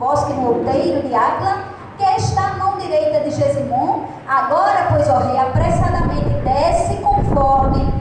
bosque no outeiro de Áquila, que está à mão direita de Gesimon. Agora, pois, ó rei, apressadamente desce conforme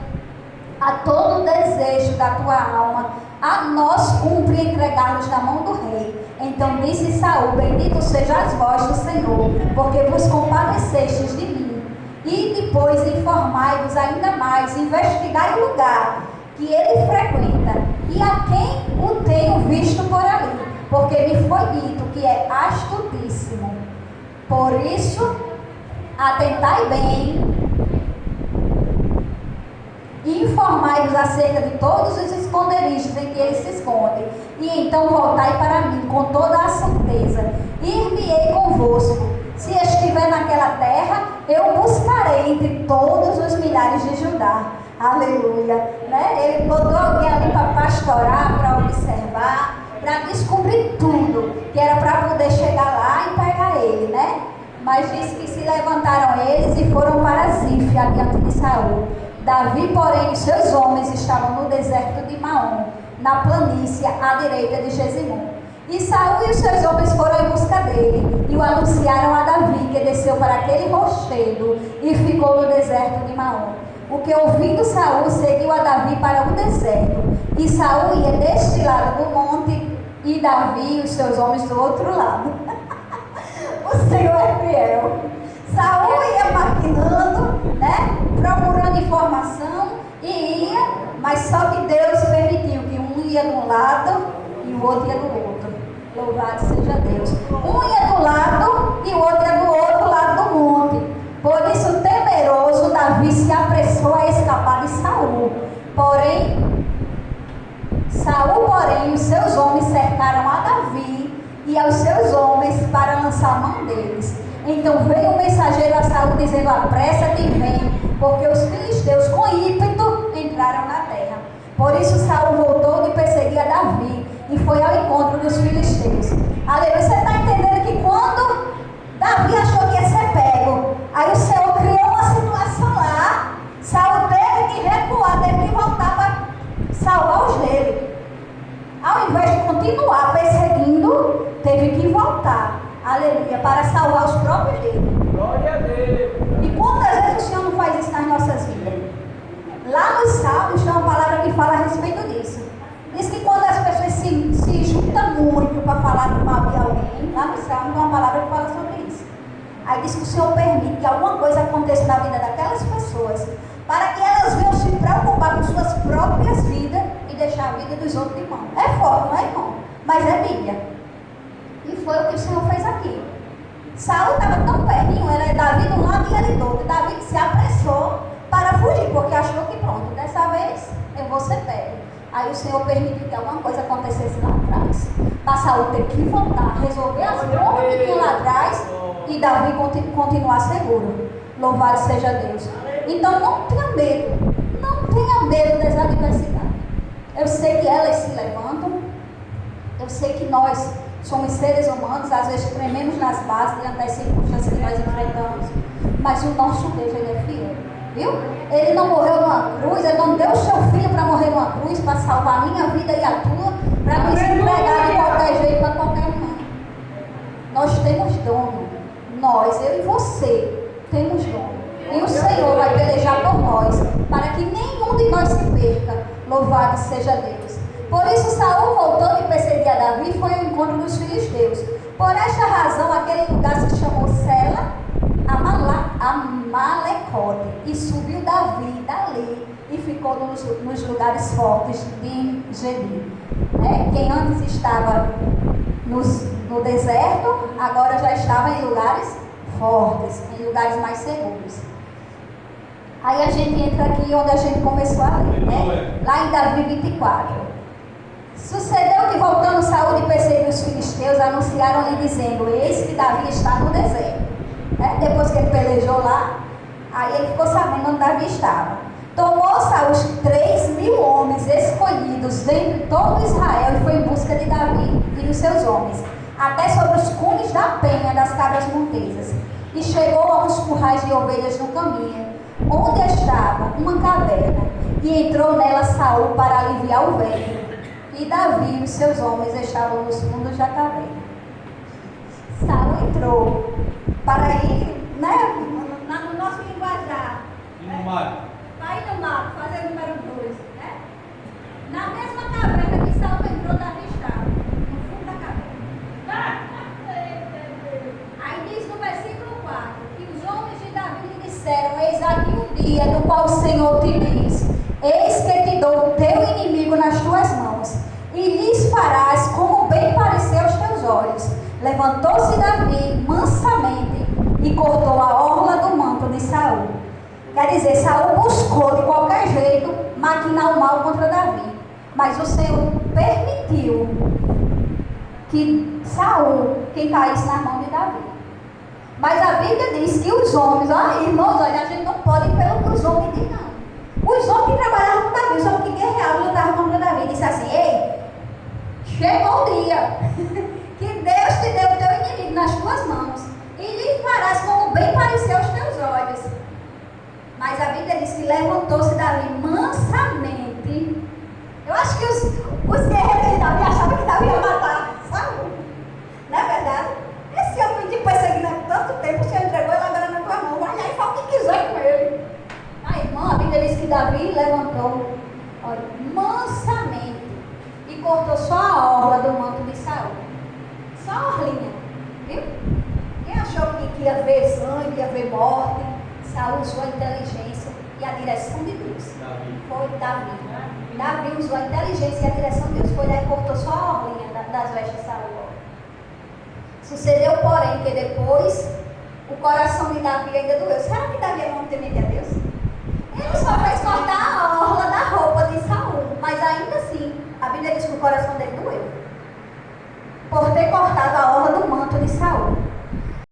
a todo o desejo da tua alma. A nós cumpre entregar-nos na mão do rei. Então disse Saul: bendito sejais vós do Senhor, porque vos compadecestes de mim. E depois informai-vos ainda mais, investigai o lugar que ele frequenta e a quem o tenho visto por ali, porque me foi dito que é astutíssimo. Por isso, atentai bem e informai-vos acerca de todos os esconderijos em que ele se esconde, e então voltai para mim com toda a certeza, e ir-me-ei convosco. Se estiver naquela terra, eu buscarei entre todos os milhares de Judá. Aleluia, né? Ele botou alguém ali para pastorar, para observar, para descobrir tudo, que era para poder chegar lá e pegar ele, né? Mas diz que se levantaram eles e foram para Zif, adiante de Saul. Davi, porém, e seus homens estavam no deserto de Maom, na planície à direita de Gesimon. E Saul e os seus homens foram em busca dele, e o anunciaram a Davi, que desceu para aquele rochedo e ficou no deserto de Maom. O que, ouvindo Saul, seguiu a Davi para o deserto. E Saul ia deste lado do monte, e Davi e os seus homens do outro lado. O Senhor é fiel. Saul ia maquinando, né? Procurando informação, e ia, mas só que Deus permitiu que um ia de um lado e o outro ia do outro. Louvado seja Deus. Um ia do lado e o outro ia do outro lado do monte. Por isso, temeroso, Davi se apressou a escapar de Saul. Saul, porém, os seus homens cercaram a Davi e aos seus homens para lançar a mão deles. Então veio um mensageiro a Saul dizendo: apressa-te e vem, porque os filisteus com ímpeto entraram na terra. Por isso Saul voltou de perseguir a Davi e foi ao encontro dos filisteus. Aleluia. Você está entendendo que quando Davi achou que ia ser pego, aí o Senhor criou uma situação lá, Saul teve que recuar, teve que voltar para salvar os dele. Ao invés de continuar perseguindo, teve que voltar, aleluia, para salvar os próprios dele. Glória a Deus. E quantas vezes o Senhor não faz isso nas nossas vidas? Lá nos Salmos tem uma palavra que fala a respeito disso. Diz que quando as pessoas se juntam muito para falar do mal de alguém, lá no Salmo tem uma palavra que fala sobre isso. Aí diz que o Senhor permite que alguma coisa aconteça na vida daquelas pessoas, para que elas venham se preocupar com suas próprias vidas e deixar a vida dos outros de mão. É forte, não é, irmão? Mas é Bíblia. E foi o que o Senhor fez aqui. Saul estava tão pertinho, era Davi de um lado e ele do outro. Davi se apressou para fugir, porque achou que pronto, dessa vez eu vou ser pego. Aí o Senhor permitiu que alguma coisa acontecesse lá atrás, para Saul ter que voltar, resolver as broncas que tinha lá atrás e Davi continuar seguro. Louvado seja Deus. Então não tenha medo, não tenha medo das adversidades. Eu sei que elas se levantam, eu sei que nós somos seres humanos, às vezes trememos nas bases diante das circunstâncias que nós enfrentamos, mas o nosso Deus, Ele é fiel, viu? Ele não morreu numa cruz, Ele não deu o seu filho para morrer numa cruz, para salvar a minha vida e a tua, para nos entregar de qualquer jeito para qualquer um. Nós temos dono, nós, eu e você, temos dono. E o Senhor vai pelejar por nós, para que nenhum de nós se perca. Louvado seja Deus. Por isso Saul voltou de perseguir a Davi e foi ao encontro dos filisteus. Por esta razão, aquele lugar se chamou Sela Amalecote. E subiu Davi dali e ficou nos lugares fortes de Engedi. Quem antes estava no deserto, agora já estava em lugares fortes, em lugares mais seguros. Aí a gente entra aqui onde a gente começou a ler, né? Lá em Davi 24. Sucedeu que, voltando Saul de perseguir os filisteus, anunciaram-lhe dizendo: eis que Davi está no deserto. Depois que ele pelejou lá, aí ele ficou sabendo onde Davi estava. Tomou Saul os 3.000 homens escolhidos dentre todo Israel e foi em busca de Davi e dos seus homens, até sobre os cumes da penha das cabras montesas. E chegou a uns currais de ovelhas no caminho, onde estava uma caverna, e entrou nela Saul para aliviar o vento. E Davi e os seus homens estavam nos fundos da caverna. entrou para ir, né, no nosso linguajar, para ir no mato, fazer o número 2, né? Na mesma caverna que Saul entrou, Davi estava, no fundo da caverna. Aí diz no versículo 4, que os homens de Davi lhe disseram: eis aqui o dia do qual o Senhor te diz, eis que te dou o teu inimigo nas tuas mãos, e lhes farás como bem parecer aos teus olhos. Levantou-se Davi mansamente e cortou a orla do manto de Saul. Quer dizer, Saul buscou de qualquer jeito maquinar o mal contra Davi, mas o Senhor permitiu que Saul quem caísse na mão de Davi. Mas a Bíblia diz que os homens, irmãos, olha, a gente não pode ir pelo que os homens dizem, não. Os homens que trabalhavam com Davi, os homens que guerreavam, lutavam contra Davi, disse assim: ei, chegou o dia que Deus te deu o teu inimigo nas tuas mãos, e lhe farás como bem parecer aos teus olhos. Mas a Bíblia diz que levantou-se Davi mansamente. Eu acho que os guerreiros de Davi achavam que Davi ia matar Saul. Não é verdade? Esse homem te perseguindo há tanto tempo, o Senhor entregou ele agora na tua mão. Vai lá e fala o que quiser com ele. A irmã, a Bíblia diz que Davi levantou, olha, mansamente, e cortou só a orla do manto de Saul. Só a orlinha, viu? Quem achou que ia ver sangue, ia ver morte, Saul usou a inteligência e a direção de Deus. Foi Davi. Davi usou a inteligência e a direção de Deus. Foi lá e cortou só a orlinha das vestes de Saul. Sucedeu, porém, que depois o coração de Davi ainda doeu. Será que Davi é muito temente a Deus? Ele só fez cortar a orla da roupa de Saul, mas ainda assim, a Bíblia diz que o coração dele doeu por ter cortado a orla do manto de Saul.